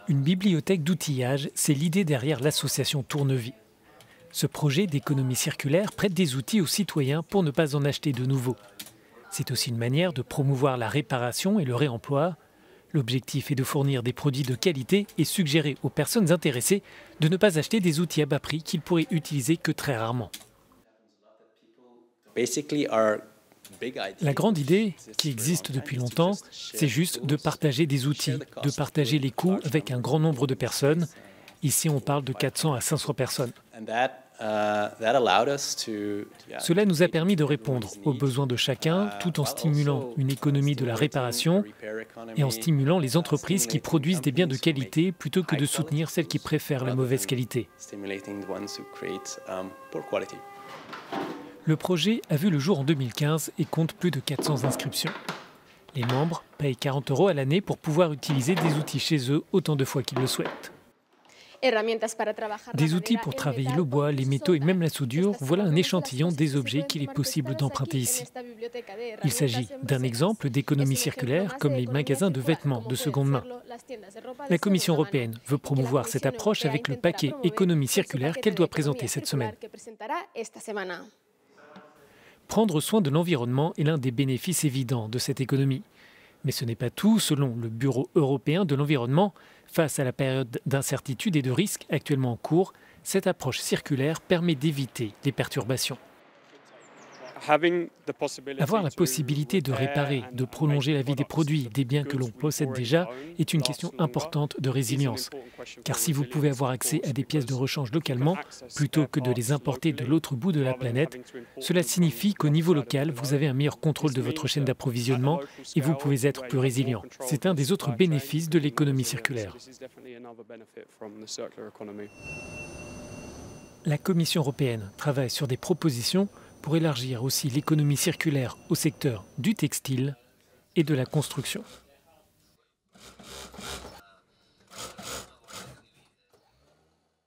Une bibliothèque d'outillage, c'est l'idée derrière l'association Tourne-Vie. Ce projet d'économie circulaire prête des outils aux citoyens pour ne pas en acheter de nouveaux. C'est aussi une manière de promouvoir la réparation et le réemploi. L'objectif est de fournir des produits de qualité et suggérer aux personnes intéressées de ne pas acheter des outils à bas prix qu'ils pourraient utiliser que très rarement. La grande idée, qui existe depuis longtemps, c'est juste de partager des outils, de partager les coûts avec un grand nombre de personnes. Ici, on parle de 400 à 500 personnes. Cela nous a permis de répondre aux besoins de chacun tout en stimulant une économie de la réparation et en stimulant les entreprises qui produisent des biens de qualité plutôt que de soutenir celles qui préfèrent la mauvaise qualité. Le projet a vu le jour en 2015 et compte plus de 400 inscriptions. Les membres payent 40 € à l'année pour pouvoir utiliser des outils chez eux autant de fois qu'ils le souhaitent. Des outils pour travailler le bois, les métaux et même la soudure, voilà un échantillon des objets qu'il est possible d'emprunter ici. Il s'agit d'un exemple d'économie circulaire comme les magasins de vêtements de seconde main. La Commission européenne veut promouvoir cette approche avec le paquet économie circulaire qu'elle doit présenter cette semaine. Prendre soin de l'environnement est l'un des bénéfices évidents de cette économie. Mais ce n'est pas tout, selon le Bureau européen de l'environnement. Face à la période d'incertitude et de risque actuellement en cours, cette approche circulaire permet d'éviter les perturbations. Avoir la possibilité de réparer, de prolonger la vie des produits, des biens que l'on possède déjà, est une question importante de résilience. Car si vous pouvez avoir accès à des pièces de rechange localement, plutôt que de les importer de l'autre bout de la planète, cela signifie qu'au niveau local, vous avez un meilleur contrôle de votre chaîne d'approvisionnement et vous pouvez être plus résilient. C'est un des autres bénéfices de l'économie circulaire. La Commission européenne travaille sur des propositions pour élargir aussi l'économie circulaire au secteur du textile et de la construction.